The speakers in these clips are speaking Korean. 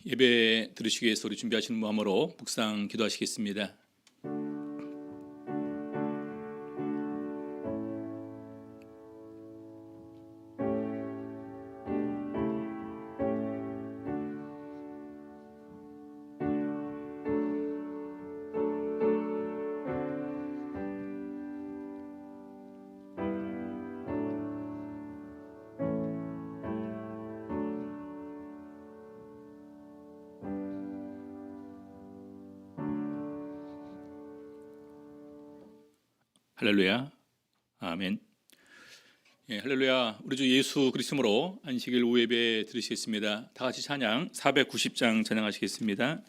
예배 들으시기 위해서 우리 준비하시는 마음으로 묵상 기도하시겠습니다. 할렐루야, 아멘. 할렐루야. 우리 주 예수 그리스도로 안식일 오후 예배 드리시겠습니다. 다 같이 찬양 490장 찬양하시겠습니다.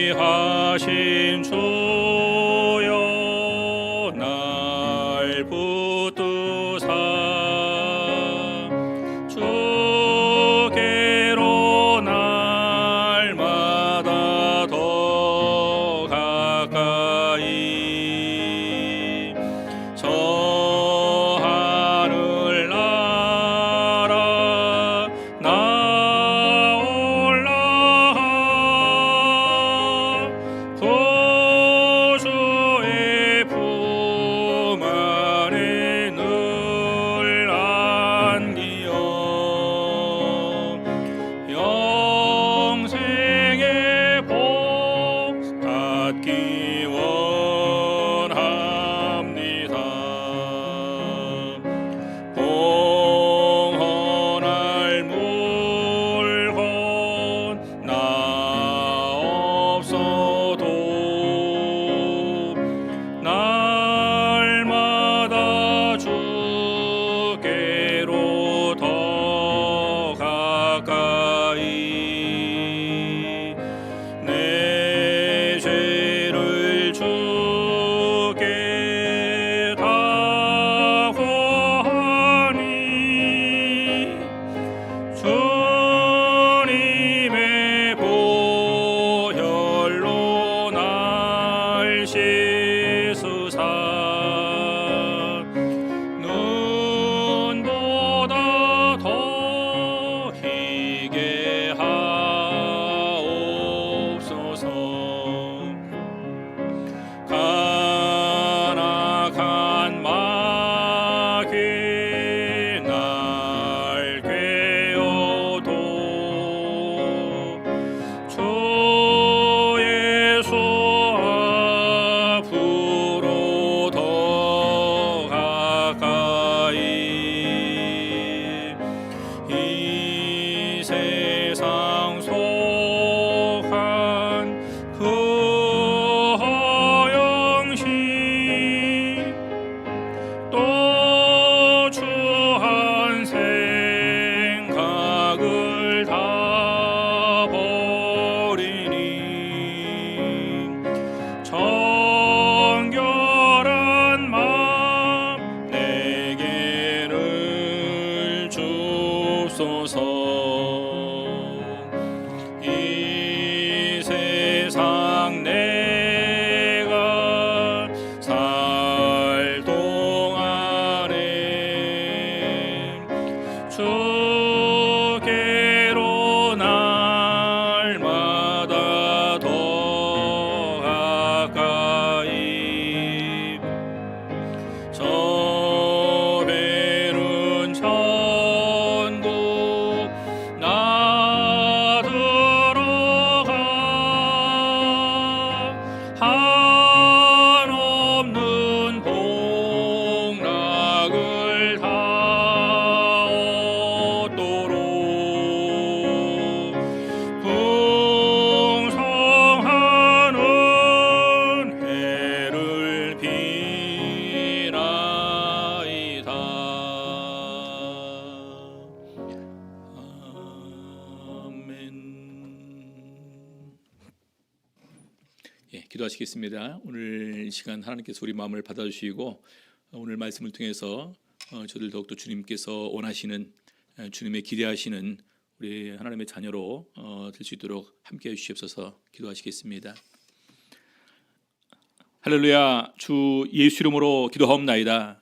귀하신 주여 날 붙드사 주께로 날마다 더 가까이 저 하늘 나라 나 올라가 구주의 품 안에 늘 안기어 영생의 복 받기 원합니다. 공헌할 물건 나 없어도 날마다 주께로 더 가까이 내 죄를 주께 다 고하니 주님의 보혈로 날 씻으사 눈보다 더 희게 하옵소서. 가나간 마귀 날 꿰어도 주 예수 앞으로 더 가까이 이 세상 속한 그 허영심 또 주한 생각을 다 버리니 정결한 마음 내게를 주소서. 이 세상 내가 살 동안에 주께로 날마다 더 가까이 저 베른 천국 나 들어가 한없는 복락을 다 얻도록 풍성한 은혜를 비나이다. 아멘. 기도하시겠습니다. 오늘 이 시간 하나님께서 우리 마음을 받아주시고 오늘 말씀을 통해서 저들 더욱더 주님께서 원하시는 주님의 기대하시는 우리 하나님의 자녀로 될 수 있도록 함께해 주시옵소서. 기도하시겠습니다. 할렐루야. 주 예수 이름으로 기도하옵나이다.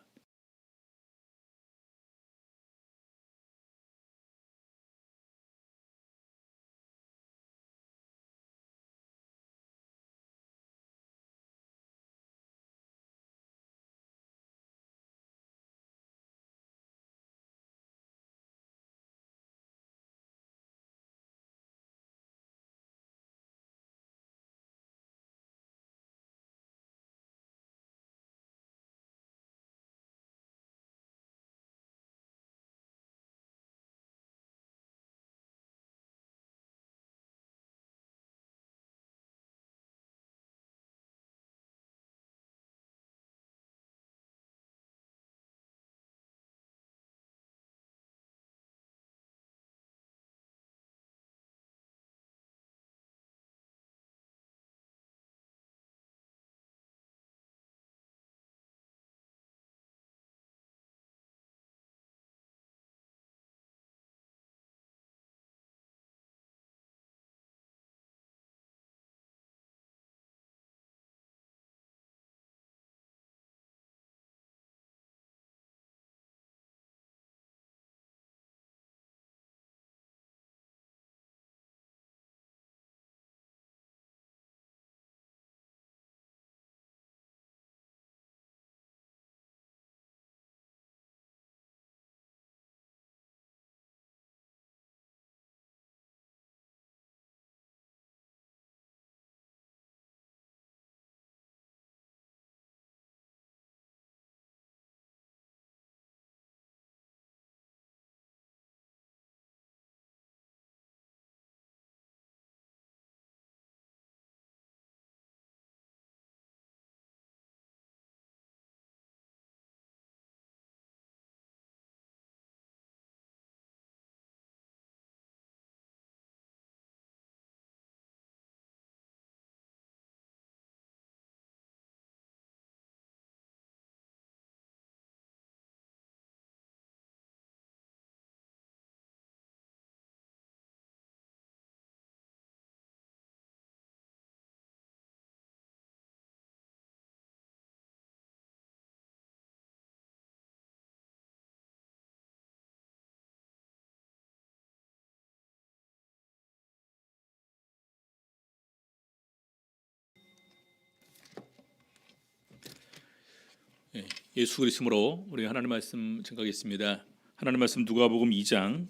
예수 그리스도로 우리 하나님 말씀 증거하겠습니다. 하나님 말씀 누가복음 2장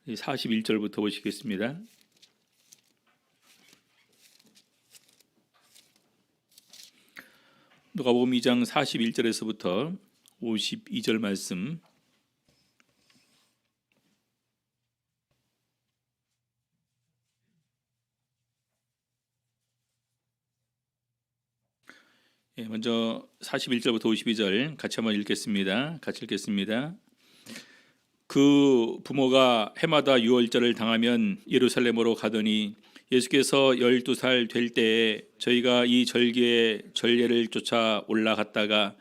41절부터 보시겠습니다. 누가복음 2장 41절에서부터 52절 말씀. 먼저 41절부터 52절 같이 한번 읽겠습니다. 같이 읽겠습니다. 그 부모가 해마다 유월절을 당하면 예루살렘으로 가더니 예수께서 12살 될 때에 저희가 이 절기의 전례를 쫓아 올라갔다가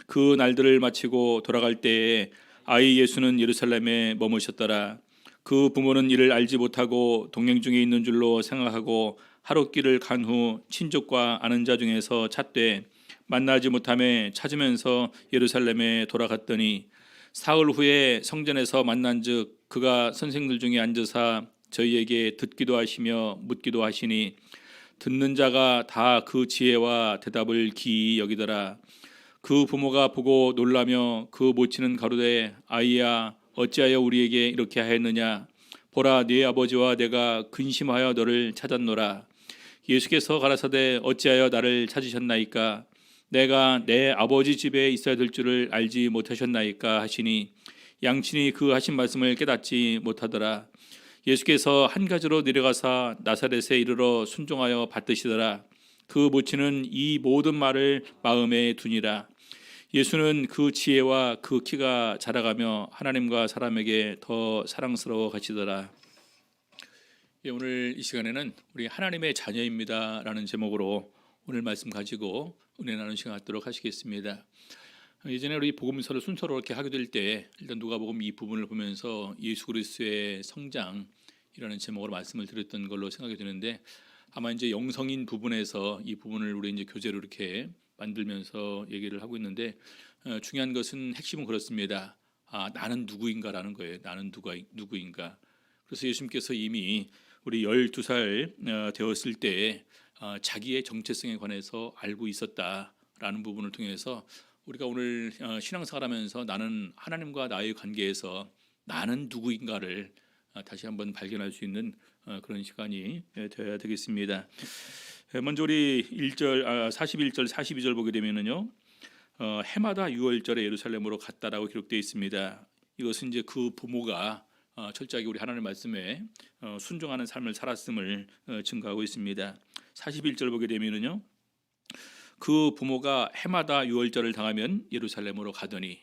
그 날들을 마치고 돌아갈 때에 아이 예수는 예루살렘에 머무셨더라. 그 부모는 이를 알지 못하고 동행 중에 있는 줄로 생각하고 하룻길을 간 후 친족과 아는 자 중에서 찾되 만나지 못함에 찾으면서 예루살렘에 돌아갔더니 사흘 후에 성전에서 만난즉 그가 선생들 중에 앉으사 저희에게 듣기도 하시며 묻기도 하시니 듣는 자가 다 그 지혜와 대답을 기이 여기더라. 그 부모가 보고 놀라며 그 모친은 가로되 아이야 어찌하여 우리에게 이렇게 하였느냐. 보라 네 아버지와 내가 근심하여 너를 찾았노라. 예수께서 가라사대 어찌하여 나를 찾으셨나이까. 내가 내 아버지 집에 있어야 될 줄을 알지 못하셨나이까 하시니 양친이 그 하신 말씀을 깨닫지 못하더라. 예수께서 한 가지로 내려가사 나사렛에 이르러 순종하여 받드시더라. 그 모친은 이 모든 말을 마음에 두니라. 예수는 그 지혜와 그 키가 자라가며 하나님과 사람에게 더 사랑스러워 가시더라. 오늘 이 시간에는 우리 하나님의 자녀입니다라는 제목으로 오늘 말씀 가지고 은혜 나누는 시간 갖도록 하시겠습니다. 예전에 우리 복음서를 순서로 이렇게 하게 될 때 일단 누가복음 이 부분을 보면서 예수 그리스도의 성장이라는 제목으로 말씀을 드렸던 걸로 생각이 드는데 아마 이제 영성인 부분에서 이 부분을 우리 이제 교재로 이렇게 만들면서 얘기를 하고 있는데 중요한 것은 핵심은 그렇습니다. 나는 누구인가라는 거예요. 나는 누구인가. 그래서 예수님께서 이미 우리 12살 되었을 때 자기의 정체성에 관해서 알고 있었다라는 부분을 통해서 우리가 오늘 신앙생활하면서 나는 하나님과 나의 관계에서 나는 누구인가를 다시 한번 발견할 수 있는 그런 시간이 되어야 되겠습니다. 먼저 우리 41절 42절 보게 되면은요. 해마다 유월절에 예루살렘으로 갔다라고 기록되어 있습니다. 이것은 이제 그 부모가 철저하게 우리 하나님의 말씀에 순종하는 삶을 살았음을 증거하고 있습니다. 41절 보게 되면은요. 그 부모가 해마다 유월절을 당하면 예루살렘으로 가더니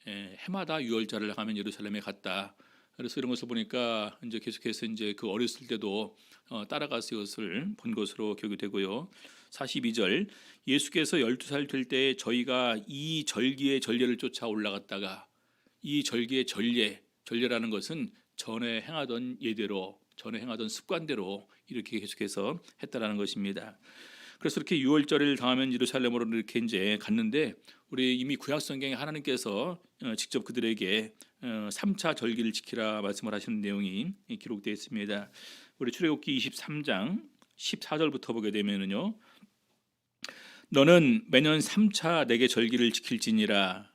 해마다 유월절을 당하면 예루살렘에 갔다. 그래서 이런 것을 보니까 이제 계속해서 이제 그 어렸을 때도 따라가서 이것을 본 것으로 기억이 되고요. 42절 예수께서 12살 될 때 저희가 이 절기의 전례를 쫓아 올라갔다가 이 절기의 전례라는 것은 전에 행하던 예대로 전에 행하던 습관대로 이렇게 계속해서 했다라는 것입니다. 그래서 이렇게 유월절을 당하면 예루살렘으로 이렇게 이제 갔는데 우리 이미 구약 성경에 하나님께서 직접 그들에게 3차 절기를 지키라 말씀을 하시는 내용이 기록되어 있습니다. 우리 출애굽기 23장 14절부터 보게 되면은요. 너는 매년 3차 내게 절기를 지킬지니라.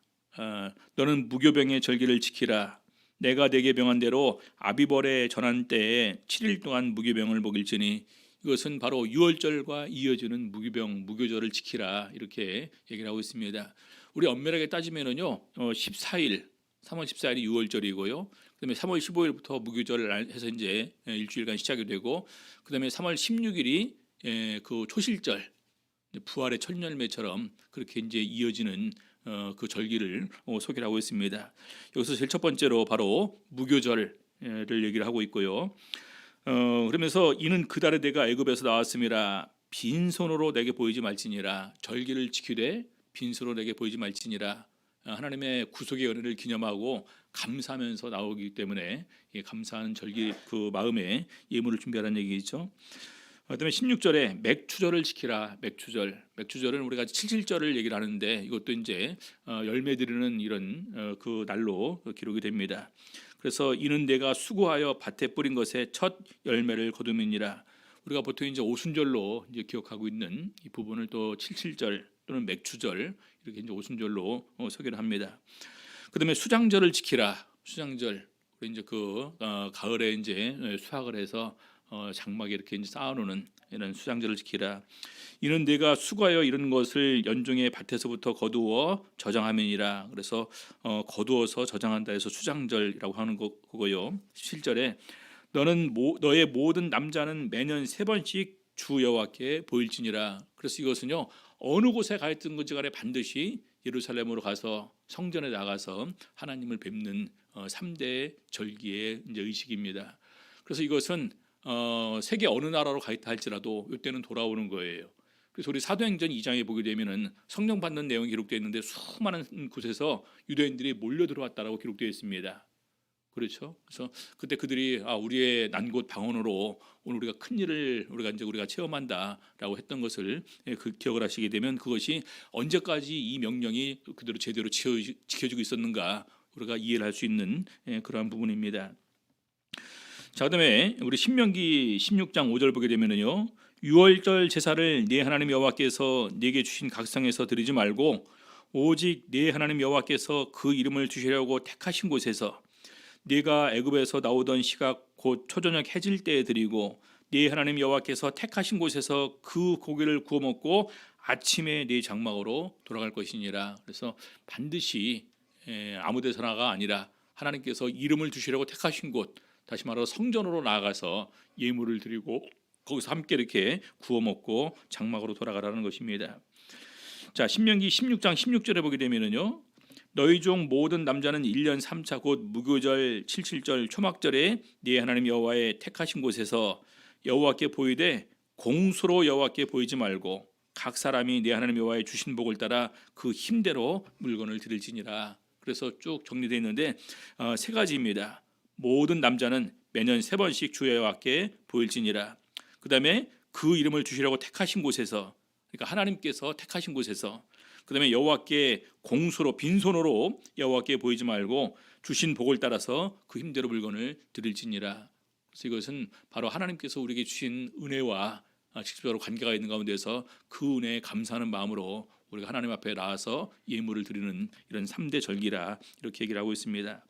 너는 무교병의 절기를 지키라. 내가 내게 명한 대로 아비벌에 전한 때에 7일 동안 무교병을 먹일지니 이것은 바로 유월절과 이어지는 무교절을 지키라 이렇게 얘기를 하고 있습니다. 우리 엄밀하게 따지면은요 14일 3월 14일이 유월절이고요. 그다음에 3월 15일부터 무교절을 해서 이제 일주일간 시작이 되고 그다음에 3월 16일이 그 초실절 부활의 첫 열매처럼 그렇게 이제 이어지는 그 절기를 소개를 하고 있습니다. 여기서 제일 첫 번째로 바로 무교절을 얘기를 하고 있고요. 그러면서 이는 그달에 내가 애굽에서 나왔음이라 빈손으로 내게 보이지 말지니라. 절기를 지키되 빈손으로 내게 보이지 말지니라. 하나님의 구속의 은혜를 기념하고 감사하면서 나오기 때문에 감사하는 절기 그 마음에 예물을 준비하라는 얘기죠. 그다음에 16절에 맥추절을 지키라. 맥추절은 우리가 칠칠절을 얘기를 하는데 이것도 이제 열매 드리는 이런 그 날로 기록이 됩니다. 그래서 이는 내가 수고하여 밭에 뿌린 것에 첫 열매를 거두미니라. 우리가 보통 이제 오순절로 이제 기억하고 있는 이 부분을 또 칠칠절 또는 맥추절 이렇게 이제 오순절로 소개를 합니다. 그다음에 수장절을 지키라. 수장절 우리 이제 그 가을에 이제 수확을 해서 장막에 이렇게 이제 쌓아놓는 이런 수장절을 지키라. 이는 내가 수고하여 이런 것을 연중에 밭에서부터 거두어 저장하면이라. 그래서 거두어서 저장한다 해서 수장절이라고 하는 거고요. 17절에 너는 너의 모든 남자는 매년 3번씩 주 여호와께 보일지니라. 그래서 이것은요 어느 곳에 가 있던 건지 간에 반드시 예루살렘으로 가서 성전에 나가서 하나님을 뵙는 3대 절기의 이제 의식입니다. 그래서 이것은 세계 어느 나라로 가 있다 할지라도 이때는 돌아오는 거예요. 그래서 우리 사도행전 2장에 보게 되면은 성령 받는 내용이 기록되어 있는데 수많은 곳에서 유대인들이 몰려 들어왔다라고 기록되어 있습니다. 그렇죠? 그래서 그때 그들이 우리의 난곳 방언으로 오늘 우리가 큰 일을 우리가 체험한다라고 했던 것을 그 기억을 하시게 되면 그것이 언제까지 이 명령이 그대로 제대로 지켜지고 있었는가 우리가 이해를 할 수 있는 그러한 부분입니다. 자, 그다음에 우리 신명기 16장 5절 보게 되면은요. 유월절 제사를 네 하나님 여호와께서 네게 주신 각성에서 드리지 말고 오직 네 하나님 여호와께서 그 이름을 두시려고 택하신 곳에서 네가 애굽에서 나오던 시각 곧 초저녁 해질 때에 드리고 네 하나님 여호와께서 택하신 곳에서 그 고기를 구워 먹고 아침에 네 장막으로 돌아갈 것이니라. 그래서 반드시 아무 데서나가 아니라 하나님께서 이름을 두시려고 택하신 곳 다시 말하여 성전으로 나아가서 예물을 드리고 거기서 함께 이렇게 구워 먹고 장막으로 돌아가라는 것입니다. 자, 신명기 16장 16절에 보게 되면은요. 너희 중 모든 남자는 1년 3차 곧 무교절 77절 초막절에 네 하나님 여호와의 택하신 곳에서 여호와께 보이되 공수로 여호와께 보이지 말고 각 사람이 네 하나님 여호와의 주신 복을 따라 그 힘대로 물건을 드릴지니라. 그래서 쭉 정리되어 있는데 세 가지입니다. 모든 남자는 매년 3번씩 주 여호와께 보일지니라. 그 다음에 그 이름을 주시라고 택하신 곳에서 그러니까 하나님께서 택하신 곳에서 그다음에 여호와께 공수로 빈손으로 여호와께 보이지 말고 주신 복을 따라서 그 힘대로 물건을 드릴지니라. 그래서 이것은 바로 하나님께서 우리에게 주신 은혜와 직접적으로 관계가 있는 가운데서 그 은혜에 감사하는 마음으로 우리가 하나님 앞에 나와서 예물을 드리는 이런 3대 절기라 이렇게 얘기를 하고 있습니다.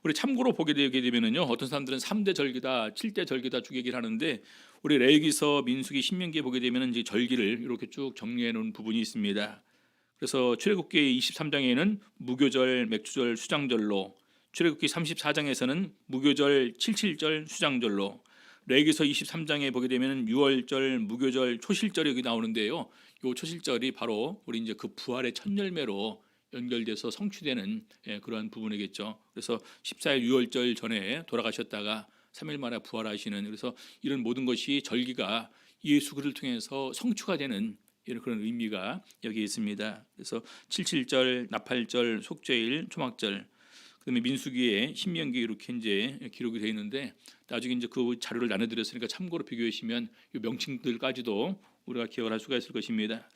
우리 참고로 보게 되면은요, 어떤 사람들은 3대 절기다, 7대 절기다 쭉 얘기를 하는데, 우리 레위기서, 민수기, 신명기에 보게 되면은 이제 절기를 이렇게 쭉 정리해 놓은 부분이 있습니다. 그래서 출애굽기 23장에는 무교절, 맥주절, 수장절로, 출애굽기 34장에서는 무교절, 칠칠절, 수장절로, 레위기서 23장에 보게 되면은 유월절, 무교절, 초실절이 여기 나오는데요. 이 초실절이 바로 우리 이제 그 부활의 첫 열매로 연결돼서 성취되는 그러한 부분이겠죠. 그래서 14일 유월절 전에 돌아가셨다가 3일 만에 부활하시는, 그래서 이런 모든 것이 절기가 예수 그리스도를 통해서 성취가 되는 이런 그런 의미가 여기 있습니다. 그래서 칠칠절, 나팔절, 속죄일, 초막절, 그다음에 민수기에 신명기 이렇게 이제 기록이 되어 있는데, 나중에 이제 그 자료를 나눠드렸으니까 참고로 비교하시면 이 명칭들까지도 우리가 기억을 할 수가 있을 것입니다.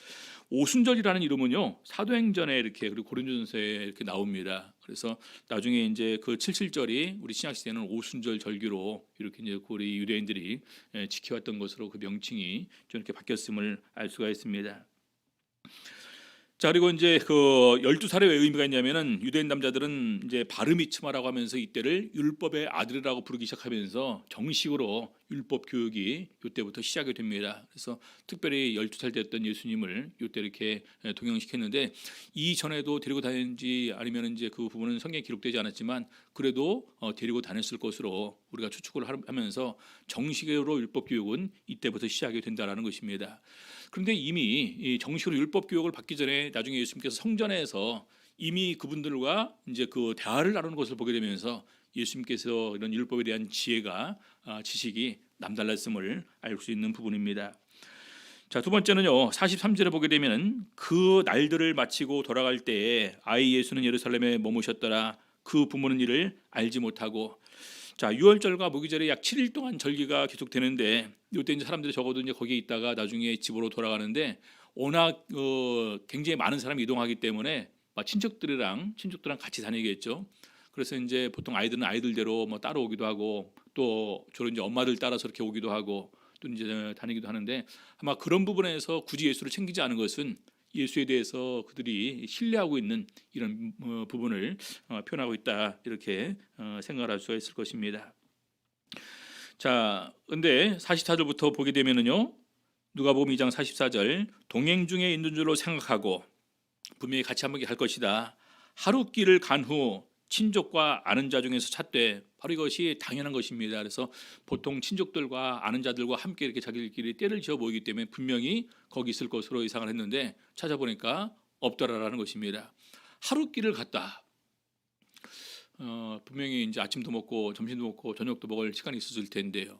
오순절이라는 이름은요, 사도행전에 이렇게, 그리고 고린도전서에 이렇게 나옵니다. 그래서 나중에 이제 그 칠칠절이 우리 신약 시대는 오순절 절기로 이렇게 이제 우리 유대인들이 지켜왔던 것으로 그 명칭이 좀 이렇게 바뀌었음을 알 수가 있습니다. 자, 그리고 이제 그 12살의 왜 의미가 있냐면은, 유대인 남자들은 이제 바르미츠마라고 하면서 이때를 율법의 아들이라고 부르기 시작하면서 정식으로 율법 교육이 이때부터 시작이 됩니다. 그래서 특별히 12살 됐던 예수님을 이때 이렇게 동행시켰는데, 이전에도 데리고 다녔는지 아니면 이제 그 부분은 성경에 기록되지 않았지만 그래도 데리고 다녔을 것으로 우리가 추측을 하면서 정식으로 율법 교육은 이때부터 시작이 된다라는 것입니다. 그런데 이미 정식으로 율법 교육을 받기 전에 나중에 예수님께서 성전에서 이미 그분들과 이제 그 대화를 나누는 것을 보게 되면서 예수님께서 이런 율법에 대한 지식이 남달랐음을 알 수 있는 부분입니다. 자, 두 번째는요, 43절에 보게 되면 그 날들을 마치고 돌아갈 때에 아이 예수는 예루살렘에 머무셨더라. 그 부모는 이를 알지 못하고. 자, 유월절과 무교절에 약 7일 동안 절기가 계속되는데, 이때 이제 사람들이 적어도 이제 거기에 있다가 나중에 집으로 돌아가는데, 워낙 굉장히 많은 사람이 이동하기 때문에 친척들이랑 같이 다니겠죠. 그래서 이제 보통 아이들은 아이들대로 뭐 따로 오기도 하고, 또 주로 이제 엄마들 따라서 이렇게 오기도 하고, 또 이제 다니기도 하는데, 아마 그런 부분에서 굳이 예수를 챙기지 않은 것은 예수에 대해서 그들이 신뢰하고 있는 이런 부분을 표현하고 있다, 이렇게 생각을 할 수가 있을 것입니다. 자, 근데 44절부터 보게 되면은요, 누가복음 2장 44절, 동행 중에 있는 줄로 생각하고 분명히 같이 한번 갈 것이다. 하루 길을 간 후 친족과 아는 자 중에서 찾되, 바로 이것이 당연한 것입니다. 그래서 보통 친족들과 아는 자들과 함께 이렇게 자기들끼리 때를 지어 모이기 때문에 분명히 거기 있을 것으로 예상을 했는데, 찾아보니까 없더라라는 것입니다. 하루 길을 갔다. 분명히 이제 아침도 먹고 점심도 먹고 저녁도 먹을 시간이 있었을 텐데요.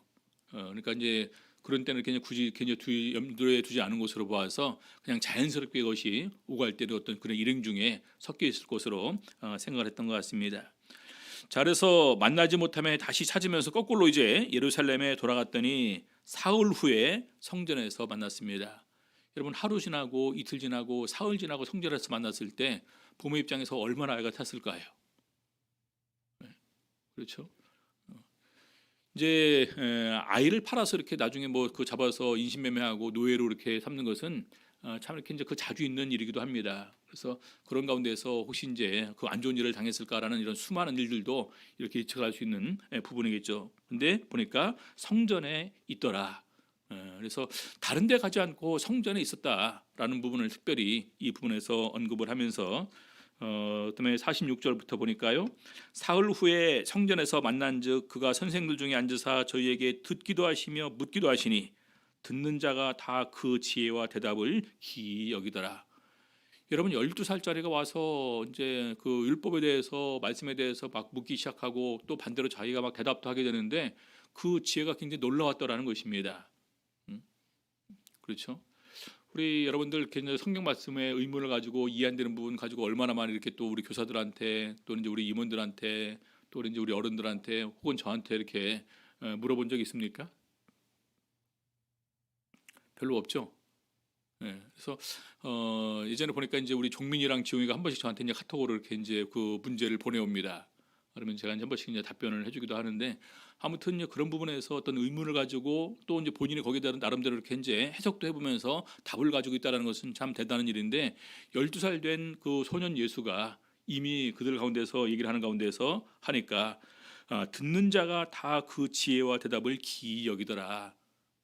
그러니까 이제 그런 때는 그냥 굳이 염두에 두지 않은 것으로 보아서 그냥 자연스럽게 이것이 오갈 때도 어떤 그런 일행 중에 섞여 있을 것으로 생각을 했던 것 같습니다. 자, 그래서 만나지 못하며 다시 찾으면서 거꾸로 이제 예루살렘에 돌아갔더니 사흘 후에 성전에서 만났습니다. 여러분, 하루 지나고 이틀 지나고 사흘 지나고 성전에서 만났을 때 부모 입장에서 얼마나 아이가 탔을까요? 그렇죠. 이제 아이를 팔아서 이렇게 나중에 뭐 그 잡아서 인신매매하고 노예로 이렇게 삼는 것은 참 이렇게 이제 그 자주 있는 일이기도 합니다. 그래서 그런 가운데서 혹시 이제 그 안 좋은 일을 당했을까라는 이런 수많은 일들도 이렇게 예측할 수 있는 부분이겠죠. 근데 보니까 성전에 있더라. 그래서 다른 데 가지 않고 성전에 있었다라는 부분을 특별히 이 부분에서 언급을 하면서, 그다음에 46절부터 보니까요, 사흘 후에 성전에서 만난즉 그가 선생들 중에 앉으사 저희에게 듣기도 하시며 묻기도 하시니 듣는 자가 다 그 지혜와 대답을 기이 여기더라. 여러분, 12살짜리가 와서 이제 그 율법에 대해서, 말씀에 대해서 막 묻기 시작하고 또 반대로 자기가 막 대답도 하게 되는데 그 지혜가 굉장히 놀라웠다라는 것입니다. 그렇죠? 우리 여러분들 이렇게 성경 말씀에 의문을 가지고 이해 안 되는 부분 가지고 얼마나 많이 이렇게 또 우리 교사들한테, 또 이제 우리 임원들한테, 또 이제 우리 어른들한테 혹은 저한테 이렇게 물어본 적 있습니까? 별로 없죠. 예, 그래서 예전에 보니까 이제 우리 종민이랑 지용이가 한 번씩 저한테 이제 카톡으로 이렇게 이제 그 문제를 보내옵니다. 그러면 제가 이제 한 번씩 이제 답변을 해주기도 하는데, 아무튼 이제 그런 부분에서 어떤 의문을 가지고 또 이제 본인이 거기에 대한 나름대로 이렇게 이제 해석도 해보면서 답을 가지고 있다는 것은 참 대단한 일인데, 12살 된 그 소년 예수가 이미 그들 가운데서 얘기를 하는 가운데서 하니까 듣는 자가 다 그 지혜와 대답을 기이 여기더라.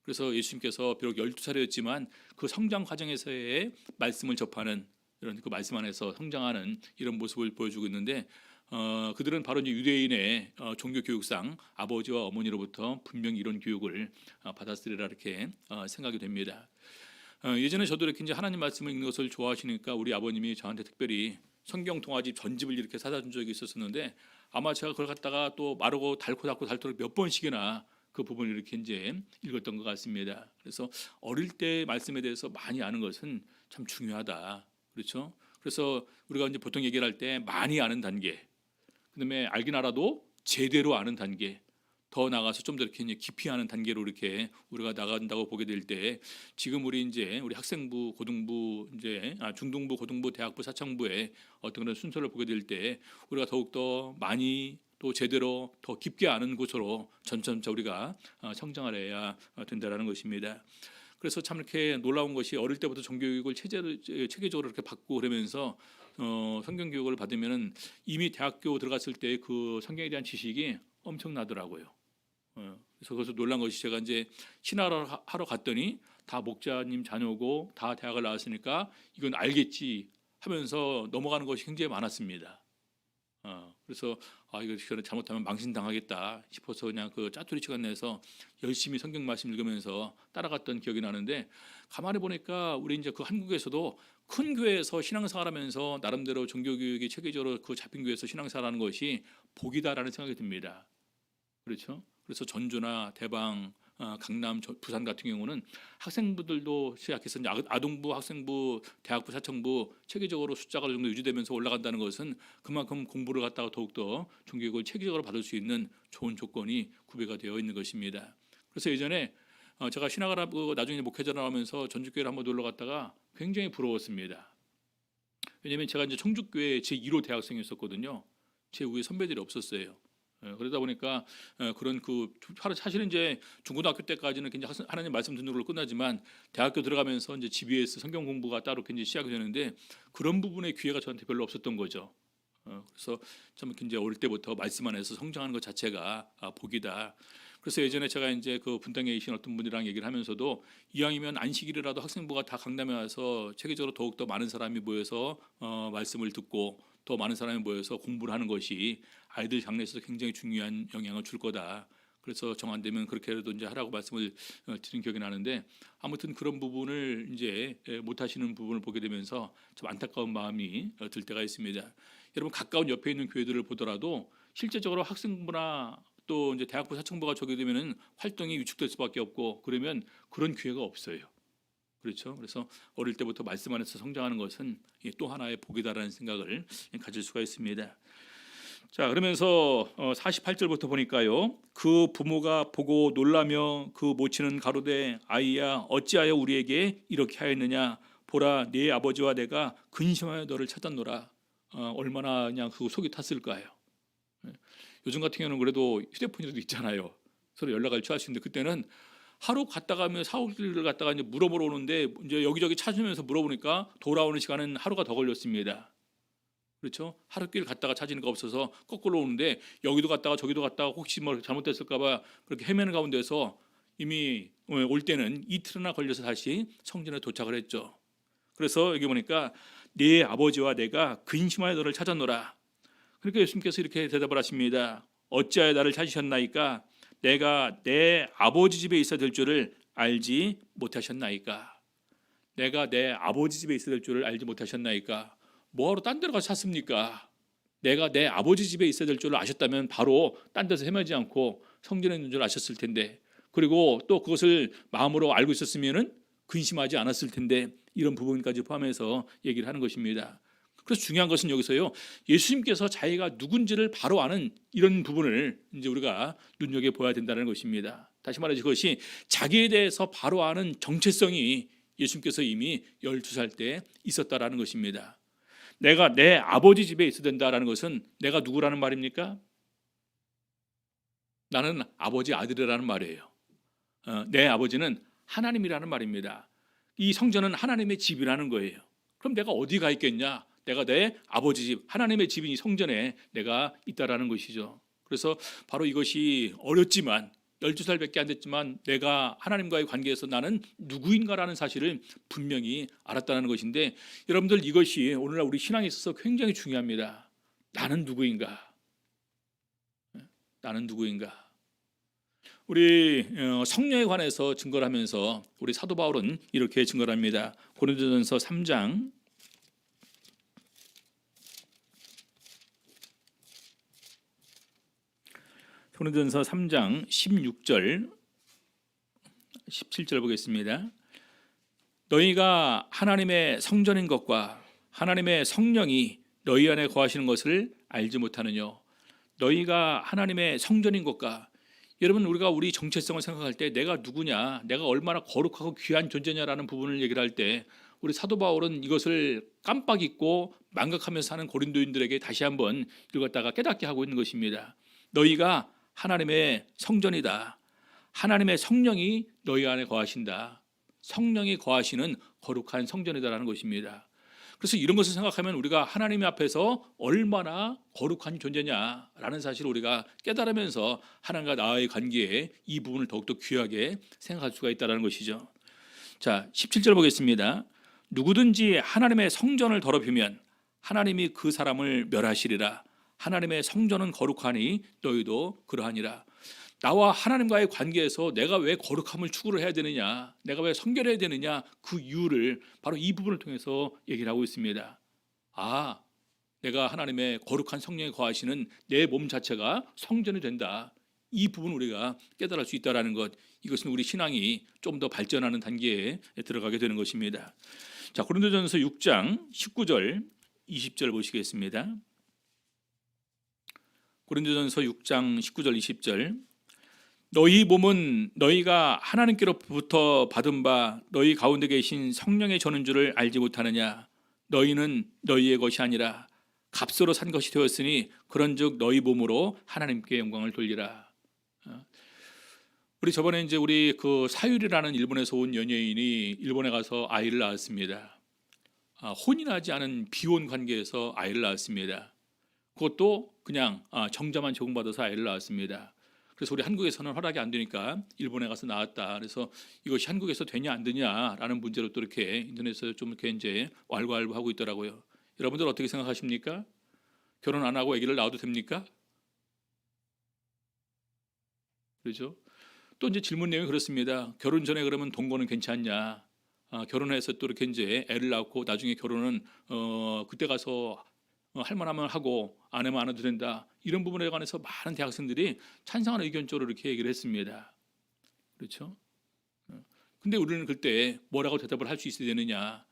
그래서 예수님께서 비록 12살이었지만 그 성장 과정에서의 말씀을 접하는 이런 그 말씀 안에서 성장하는 이런 모습을 보여주고 있는데, 그들은 바로 이제 유대인의 종교 교육상 아버지와 어머니로부터 분명히 이런 교육을 받았으리라 이렇게 생각이 됩니다. 예전에 저도 이렇게 이제 하나님 말씀을 읽는 것을 좋아하시니까 우리 아버님이 저한테 특별히 성경 동화집 전집을 이렇게 사다 준 적이 있었었는데, 아마 제가 그걸 갖다가 또 마르고 닳도록 몇 번씩이나 그 부분을 이렇게 이제 읽었던 것 같습니다. 그래서 어릴 때 말씀에 대해서 많이 아는 것은 참 중요하다. 그렇죠? 그래서 우리가 이제 보통 얘기를 할 때 많이 아는 단계, 그다음에 알긴 알아도 제대로 아는 단계, 더 나가서 좀 더 이렇게 이제 깊이 아는 단계로 이렇게 우리가 나간다고 보게 될 때, 지금 우리 학생부, 고등부, 이제 중등부, 고등부, 대학부, 사창부의 어떤 그런 순서를 보게 될 때 우리가 더욱 더 많이 또 제대로 더 깊게 아는 곳으로 점차 우리가 성장을 해야 된다라는 것입니다. 그래서 참 이렇게 놀라운 것이, 어릴 때부터 종교교육을 체계적으로 이렇게 받고 그러면서 성경 교육을 받으면은 이미 대학교 들어갔을 때 그 성경에 대한 지식이 엄청나더라고요. 그래서 거기서 놀란 것이, 제가 이제 신학을 하러 갔더니 다 목자님 자녀고 다 대학을 나왔으니까 이건 알겠지 하면서 넘어가는 것이 굉장히 많았습니다. 그래서 이거 잘못하면 망신당하겠다 싶어서 그냥 그 짜투리 시간 내서 열심히 성경 말씀 읽으면서 따라갔던 기억이 나는데, 가만히 보니까 우리 이제 그 한국에서도 큰 교회에서 신앙생활하면서 나름대로 종교교육이 체계적으로 그 잡힌 교회에서 신앙생활하는 것이 복이다라는 생각이 듭니다. 그렇죠? 그래서 전주나 대방, 강남, 부산 같은 경우는 학생부들도 시작해서 아동부, 학생부, 대학부, 사청부 체계적으로 숫자가 정도 유지되면서 올라간다는 것은 그만큼 공부를 갖다가 더욱더 종교육을 체계적으로 받을 수 있는 좋은 조건이 구비가 되어 있는 것입니다. 그래서 예전에 제가 신학을 하고 나중에 목회자를 하면서 전주교회를 한번 놀러 갔다가 굉장히 부러웠습니다. 왜냐하면 제가 이제 청주교회 제1호 대학생이었었거든요. 제 위에 선배들이 없었어요. 그러다 보니까 그런 사실은 이제 중고등학교 때까지는 굉장히 하나님 말씀 듣는 걸로 끝나지만, 대학교 들어가면서 이제 GBS 성경 공부가 따로 굉장히 시작이 되는데, 그런 부분의 기회가 저한테 별로 없었던 거죠. 그래서 참 굉장히 어릴 때부터 말씀 안에서 성장하는 것 자체가 복이다. 그래서 예전에 제가 이제 그 분당에 계신 어떤 분이랑 얘기를 하면서도, 이왕이면 안식일이라도 학생부가 다 강남에 와서 체계적으로 더욱 더 많은 사람이 모여서 말씀을 듣고 더 많은 사람이 모여서 공부를 하는 것이 아이들 장래에서 굉장히 중요한 영향을 줄 거다. 그래서 정 안 되면 그렇게라도 이제 하라고 말씀을 드린 기억이 나는데, 아무튼 그런 부분을 이제 못 하시는 부분을 보게 되면서 좀 안타까운 마음이 들 때가 있습니다. 여러분, 가까운 옆에 있는 교회들을 보더라도 실제적으로 학생부나 또 이제 대학부, 사청부가 저게 되면은 활동이 위축될 수밖에 없고, 그러면 그런 기회가 없어요. 그렇죠. 그래서 어릴 때부터 말씀 안에서 성장하는 것은 또 하나의 복이다라는 생각을 가질 수가 있습니다. 자, 그러면서 48절부터 보니까요, 그 부모가 보고 놀라며 그 모친은 가로되, 아이야 어찌하여 우리에게 이렇게 하였느냐, 보라 네 아버지와 내가 근심하여 너를 찾았노라. 얼마나 그냥 그 속이 탔을까요. 요즘 같은 경우는 그래도 휴대폰이라도 있잖아요. 서로 연락을 취할 수 있는데, 그때는 하루 갔다 가면 사오기를 갔다가 이제 물어보러 오는데, 이제 여기저기 찾으면서 물어보니까 돌아오는 시간은 하루가 더 걸렸습니다. 그렇죠? 하루길 갔다가 찾으는 거 없어서 거꾸로 오는데, 여기도 갔다가 저기도 갔다가 혹시 뭐 잘못됐을까봐 그렇게 헤매는 가운데서 이미 올 때는 이틀이나 걸려서 다시 성전에 도착을 했죠. 그래서 여기 보니까 네 아버지와 내가 근심하여 너를 찾았노라. 그러니까 예수님께서 이렇게 대답을 하십니다. 어찌하여 나를 찾으셨나이까? 내가 내 아버지 집에 있어야 될 줄을 알지 못하셨나이까? 내가 내 아버지 집에 있어야 될 줄을 알지 못하셨나이까? 뭐하러 딴 데로 가서 찾습니까? 내가 내 아버지 집에 있어야 될 줄을 아셨다면 바로 딴 데서 헤매지 않고 성전에 있는 줄 아셨을 텐데, 그리고 또 그것을 마음으로 알고 있었으면 근심하지 않았을 텐데, 이런 부분까지 포함해서 얘기를 하는 것입니다. 그래서 중요한 것은 여기서요, 예수님께서 자기가 누군지를 바로 아는 이런 부분을 이제 우리가 눈여겨봐야 된다는 것입니다. 다시 말해서 그것이 자기에 대해서 바로 아는 정체성이 예수님께서 이미 12살 때 있었다라는 것입니다. 내가 내 아버지 집에 있어야 된다라는 것은 내가 누구라는 말입니까? 나는 아버지 아들이라는 말이에요. 내 아버지는 하나님이라는 말입니다. 이 성전은 하나님의 집이라는 거예요. 그럼 내가 어디 가 있겠냐? 내가 내 아버지 집, 하나님의 집인 이 성전에 내가 있다라는 것이죠. 그래서 바로 이것이 어렸지만 12살밖에 안 됐지만 내가 하나님과의 관계에서 나는 누구인가라는 사실을 분명히 알았다는 것인데, 여러분들 이것이 오늘날 우리 신앙에 있어서 굉장히 중요합니다. 나는 누구인가? 나는 누구인가? 우리 성령에 관해서 증거를 하면서 우리 사도 바울은 이렇게 증거를 합니다. 고린도전서 3장 16절 17절 보겠습니다. 너희가 하나님의 성전인 것과 하나님의 성령이 너희 안에 거하시는 것을 알지 못하느뇨. 너희가 하나님의 성전인 것과, 여러분 우리가 우리 정체성을 생각할 때 내가 누구냐, 내가 얼마나 거룩하고 귀한 존재냐라는 부분을 얘기를 할 때 우리 사도 바울은 이것을 깜빡 잊고 망각하면서 사는 고린도인들에게 다시 한번 읽었다가 깨닫게 하고 있는 것입니다. 너희가 하나님의 성전이다. 하나님의 성령이 너희 안에 거하신다. 성령이 거하시는 거룩한 성전이다라는 것입니다. 그래서 이런 것을 생각하면 우리가 하나님 앞에서 얼마나 거룩한 존재냐라는 사실을 우리가 깨달으면서 하나님과 나의 관계에 이 부분을 더욱더 귀하게 생각할 수가 있다는 것이죠. 자, 17절 보겠습니다. 누구든지 하나님의 성전을 더럽히면 하나님이 그 사람을 멸하시리라. 하나님의 성전은 거룩하니 너희도 그러하니라. 나와 하나님과의 관계에서 내가 왜 거룩함을 추구를 해야 되느냐, 내가 왜 성결해야 되느냐, 그 이유를 바로 이 부분을 통해서 얘기를 하고 있습니다. 내가 하나님의 거룩한 성령에 거하시는 내 몸 자체가 성전이 된다. 이 부분 우리가 깨달을 수 있다는 것, 이것은 우리 신앙이 좀 더 발전하는 단계에 들어가게 되는 것입니다. 자, 고린도전서 6장 19절 20절 보시겠습니다. 고린도전서 6장 19절 20절. 너희 몸은 너희가 하나님께로부터 받은 바 너희 가운데 계신 성령의 전인 줄을 알지 못하느냐. 너희는 너희의 것이 아니라 값으로 산 것이 되었으니 그런즉 너희 몸으로 하나님께 영광을 돌리라. 우리 저번에 이제 우리 그 사유리라는 일본에서 온 연예인이 일본에 가서 아이를 낳았습니다. 혼인하지 않은 비혼 관계에서 아이를 낳았습니다. 그것도 그냥 정자만 제공받아서 아이를 낳았습니다. 그래서 우리 한국에서는 허락이 안 되니까 일본에 가서 낳았다. 그래서 이것이 한국에서 되냐 안 되냐라는 문제로 또 이렇게 인터넷에서 좀 이렇게 이제 왈가왈부하고 있더라고요. 여러분들 어떻게 생각하십니까? 결혼 안 하고 아기를 낳아도 됩니까? 그렇죠? 또 이제 질문 내용이 그렇습니다. 결혼 전에 그러면 동거는 괜찮냐? 결혼해서 또 이렇게 이제 애를 낳고 나중에 결혼은 그때 가서 할 만하면 하고 안 하면 안 해도 된다. 이런 부분에 관해서 많은 대학생들이 찬성하는 의견적으로 이렇게 얘기를 했습니다. 그렇죠? 근데 우리는 그때 뭐라고 대답을 할 수 있어야 되느냐?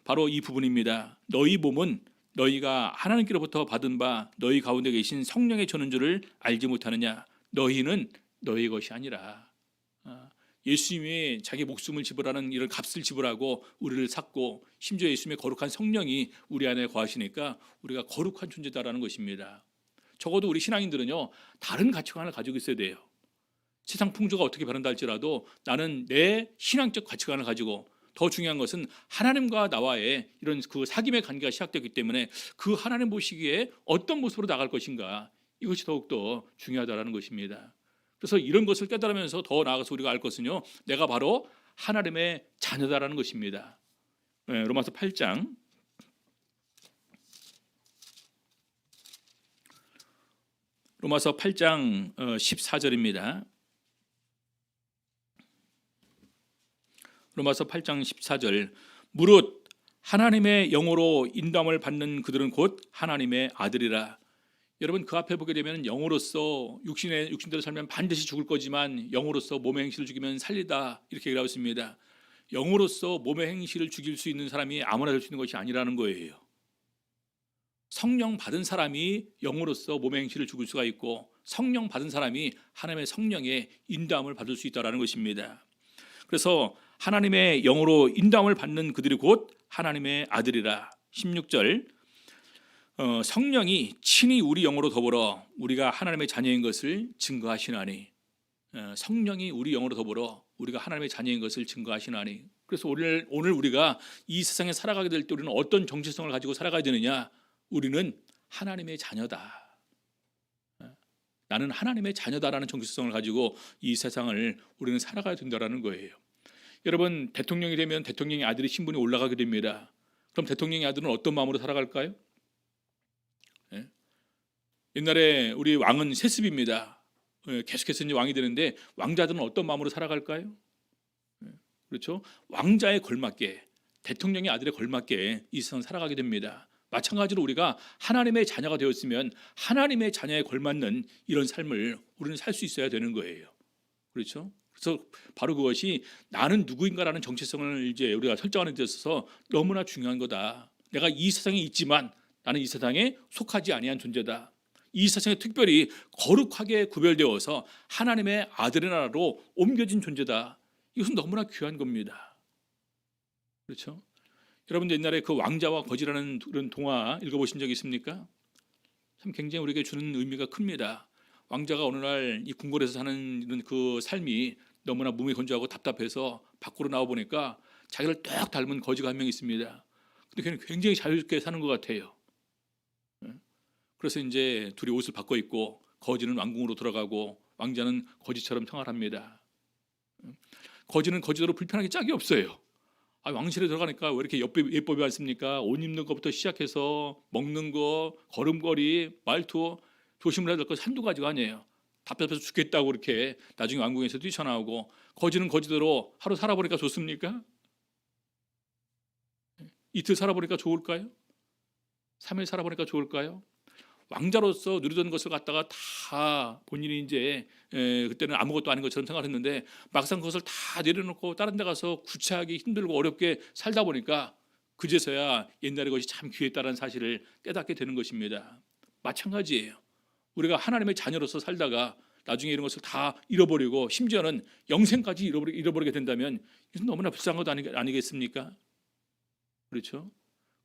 바로 이 부분입니다. 너희 몸은 너희가 하나님께로부터 받은 바 너희 가운데 계신 성령의 전인 줄을 알지 못하느냐? 너희는 너희 것이 아니라, 예수님이 자기 목숨을 지불하는 이런 값을 지불하고 우리를 샀고, 심지어 예수님의 거룩한 성령이 우리 안에 거하시니까 우리가 거룩한 존재다라는 것입니다. 적어도 우리 신앙인들은요, 다른 가치관을 가지고 있어야 돼요. 세상 풍조가 어떻게 변한다 할지라도 나는 내 신앙적 가치관을 가지고, 더 중요한 것은 하나님과 나와의 이런 그 사귐의 관계가 시작되기 때문에 그 하나님 보시기에 어떤 모습으로 나갈 것인가, 이것이 더욱더 중요하다는 것입니다. 그래서 이런 것을 깨달으면서 더 나아가서 우리가 알 것은요, 내가 바로 하나님의 자녀다라는 것입니다. 로마서 8장 14절입니다. 로마서 8장 14절. 무릇 하나님의 영으로 인도함을 받는 그들은 곧 하나님의 아들이라. 여러분, 그 앞에 보게 되면 영으로서 육신대로 살면 반드시 죽을 거지만 영으로서 몸의 행실을 죽이면 살리다, 이렇게 얘기하고 있습니다. 영으로서 몸의 행실을 죽일 수 있는 사람이 아무나 될 수 있는 것이 아니라는 거예요. 성령 받은 사람이 영으로서 몸의 행실을 죽일 수가 있고, 성령 받은 사람이 하나님의 성령의 인도함을 받을 수 있다는 것입니다. 그래서 하나님의 영으로 인도함을 받는 그들이 곧 하나님의 아들이라. 16절 성령이 친히 우리 영으로 더불어 우리가 하나님의 자녀인 것을 증거하시나니. 성령이 우리 영으로 더불어 우리가 하나님의 자녀인 것을 증거하시나니. 그래서 오늘 우리가 이 세상에 살아가게 될 때 우리는 어떤 정체성을 가지고 살아가야 되느냐? 우리는 하나님의 자녀다. 나는 하나님의 자녀다라는 정체성을 가지고 이 세상을 우리는 살아가야 된다는 거예요. 여러분, 대통령이 되면 대통령의 아들의 신분이 올라가게 됩니다. 그럼 대통령의 아들은 어떤 마음으로 살아갈까요? 옛날에 우리 왕은 세습입니다. 계속해서 이제 왕이 되는데 왕자들은 어떤 마음으로 살아갈까요? 그렇죠? 왕자에 걸맞게, 대통령의 아들에 걸맞게 이 세상 살아가게 됩니다. 마찬가지로 우리가 하나님의 자녀가 되었으면 하나님의 자녀에 걸맞는 이런 삶을 우리는 살 수 있어야 되는 거예요. 그렇죠? 그래서 바로 그것이 나는 누구인가라는 정체성을 이제 우리가 설정하는 데 있어서 너무나 중요한 거다. 내가 이 세상에 있지만 나는 이 세상에 속하지 아니한 존재다. 이 세상에 특별히 거룩하게 구별되어서 하나님의 아들의 나라로 옮겨진 존재다. 이것은 너무나 귀한 겁니다. 그렇죠? 여러분들 옛날에 그 왕자와 거지라는 그런 동화 읽어보신 적 있습니까? 참 굉장히 우리에게 주는 의미가 큽니다. 왕자가 어느 날 이 궁궐에서 사는 이런 그 삶이 너무나 몸이 건조하고 답답해서 밖으로 나와 보니까 자기를 딱 닮은 거지가 한 명 있습니다. 근데 걔는 굉장히 자유롭게 사는 것 같아요. 그래서 이제 둘이 옷을 바꿔 입고 거지는 왕궁으로 들어가고 왕자는 거지처럼 생활합니다. 거지는 거지대로 불편하게 짝이 없어요. 왕실에 들어가니까 왜 이렇게 예법이 많습니까? 옷 입는 것부터 시작해서 먹는 거, 걸음걸이, 말투 조심을 해야 될 것 한두 가지가 아니에요. 답답해서 죽겠다고 이렇게 나중에 왕궁에서 뛰쳐나오고. 거지는 거지대로 하루 살아보니까 좋습니까? 이틀 살아보니까 좋을까요? 3일 살아보니까 좋을까요? 왕자로서 누리던 것을 갖다가 다 본인이 이제 그때는 아무것도 아닌 것처럼 생각했는데 막상 그것을 다 내려놓고 다른 데 가서 구차하게 힘들고 어렵게 살다 보니까 그제서야 옛날의 것이 참 귀했다는 사실을 깨닫게 되는 것입니다. 마찬가지예요. 우리가 하나님의 자녀로서 살다가 나중에 이런 것을 다 잃어버리고 심지어는 영생까지 잃어버리게 된다면 이것은 너무나 불쌍한 것 아니겠습니까? 그렇죠?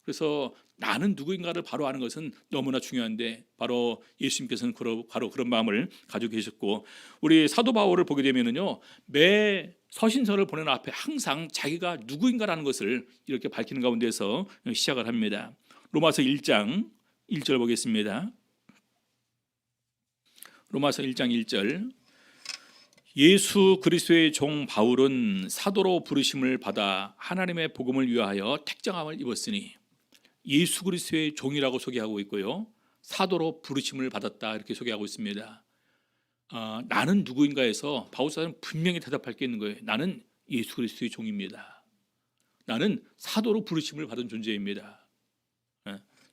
그래서 나는 누구인가를 바로 아는 것은 너무나 중요한데 바로 예수님께서는 바로 그런 마음을 가지고 계셨고, 우리 사도 바울을 보게 되면은요, 매 서신서를 보내는 앞에 항상 자기가 누구인가라는 것을 이렇게 밝히는 가운데서 시작을 합니다. 로마서 1장 1절 보겠습니다. 로마서 1장 1절 예수 그리스도의 종 바울은 사도로 부르심을 받아 하나님의 복음을 위하여 택정함을 입었으니, 예수 그리스도의 종이라고 소개하고 있고요, 사도로 부르심을 받았다 이렇게 소개하고 있습니다. 나는 누구인가에서 바울 사도는 분명히 대답할 게 있는 거예요. 나는 예수 그리스도의 종입니다. 나는 사도로 부르심을 받은 존재입니다.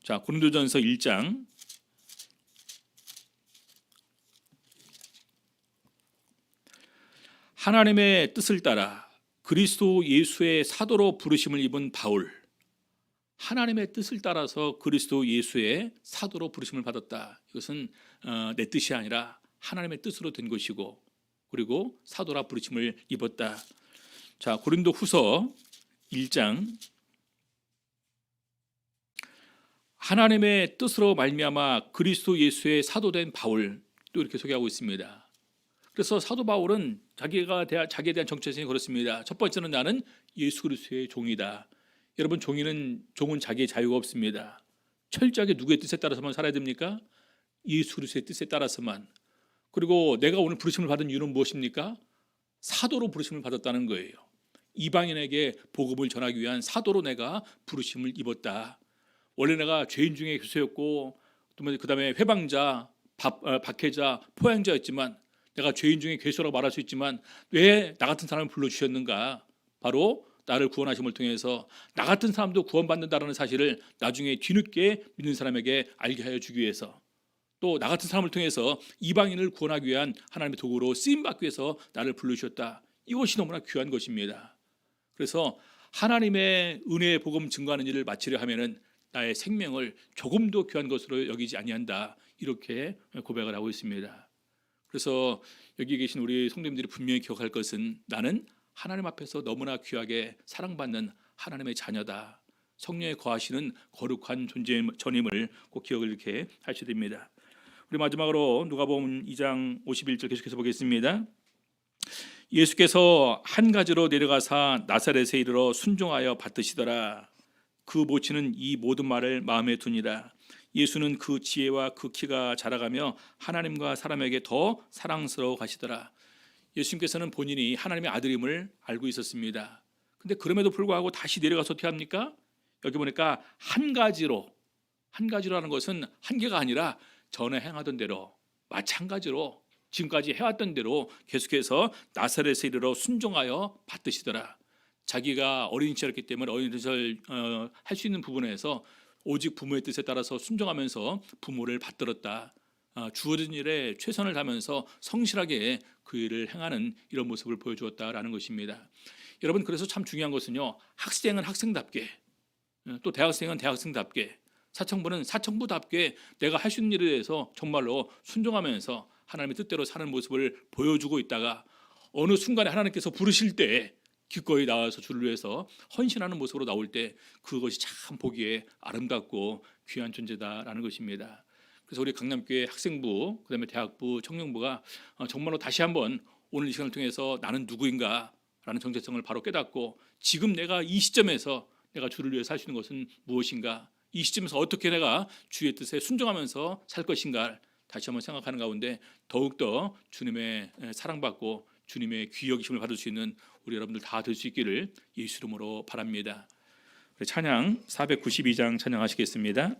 자, 고린도전서 1장 하나님의 뜻을 따라 그리스도 예수의 사도로 부르심을 입은 바울, 하나님의 뜻을 따라서 그리스도 예수의 사도로 부르심을 받았다. 이것은 내 뜻이 아니라 하나님의 뜻으로 된 것이고, 그리고 사도라 부르심을 입었다. 자, 고린도 후서 1장 하나님의 뜻으로 말미암아 그리스도 예수의 사도된 바울, 또 이렇게 소개하고 있습니다. 그래서 사도 바울은 자기에 대한 정체성이 그렇습니다. 첫 번째는 나는 예수 그리스도의 종이다. 여러분, 종은 자기의 자유가 없습니다. 철저하게 누구의 뜻에 따라서만 살아야 됩니까? 예수 그리스도의 뜻에 따라서만. 그리고 내가 오늘 부르심을 받은 이유는 무엇입니까? 사도로 부르심을 받았다는 거예요. 이방인에게 복음을 전하기 위한 사도로 내가 부르심을 입었다. 원래 내가 죄인 중에 교수였고, 그 다음에 회방자, 박해자, 포양자였지만, 내가 죄인 중에 괴수라고 말할 수 있지만 왜 나 같은 사람을 불러주셨는가? 바로 나를 구원하심을 통해서 나 같은 사람도 구원받는다는 사실을 나중에 뒤늦게 믿는 사람에게 알게 하여 주기 위해서, 또 나 같은 사람을 통해서 이방인을 구원하기 위한 하나님의 도구로 쓰임받기 위해서 나를 불러주셨다. 이것이 너무나 귀한 것입니다. 그래서 하나님의 은혜의 복음 증거하는 일을 마치려 하면은 나의 생명을 조금도 귀한 것으로 여기지 아니한다. 이렇게 고백을 하고 있습니다. 그래서 여기 계신 우리 성도님들이 분명히 기억할 것은 나는 하나님 앞에서 너무나 귀하게 사랑받는 하나님의 자녀다. 성령에 거하시는 거룩한 존재임을 꼭 기억을 이렇게 하셔야 됩니다. 우리 마지막으로 누가복음 2장 51절 계속해서 보겠습니다. 예수께서 한 가지로 내려가사 나사렛에 이르러 순종하여 받드시더라. 그 모치는 이 모든 말을 마음에 두니라. 예수는 그 지혜와 그 키가 자라가며 하나님과 사람에게 더 사랑스러워 가시더라. 예수님께서는 본인이 하나님의 아들임을 알고 있었습니다. 근데 그럼에도 불구하고 다시 내려가서 어떻게 합니까? 여기 보니까 한 가지로라는 것은 한 개가 아니라 전에 행하던 대로 마찬가지로 지금까지 해왔던 대로 계속해서 나사렛에 이르러 순종하여 받드시더라. 자기가 어린 시절이었기 때문에 어린 시절 할 수 있는 부분에서 오직 부모의 뜻에 따라서 순종하면서 부모를 받들었다. 주어진 일에 최선을 다하면서 성실하게 그 일을 행하는 이런 모습을 보여주었다라는 것입니다. 여러분, 그래서 참 중요한 것은요, 학생은 학생답게, 또 대학생은 대학생답게, 사청부는 사청부답게 내가 할 수 있는 일에 대해서 정말로 순종하면서 하나님의 뜻대로 사는 모습을 보여주고 있다가 어느 순간에 하나님께서 부르실 때 기꺼이 나와서 주를 위해서 헌신하는 모습으로 나올 때 그것이 참 보기에 아름답고 귀한 존재다라는 것입니다. 그래서 우리 강남교회 학생부, 그다음에 대학부, 청년부가 정말로 다시 한번 오늘 이 시간을 통해서 나는 누구인가라는 정체성을 바로 깨닫고 지금 내가 이 시점에서 내가 주를 위해 살 수 있는 것은 무엇인가, 이 시점에서 어떻게 내가 주의 뜻에 순종하면서 살 것인가 다시 한번 생각하는 가운데 더욱더 주님의 사랑받고 주님의 귀 여기심을 받을 수 있는 우리 여러분들 다 될 수 있기를 예수 이름으로 바랍니다. 찬양 492장 찬양하시겠습니다.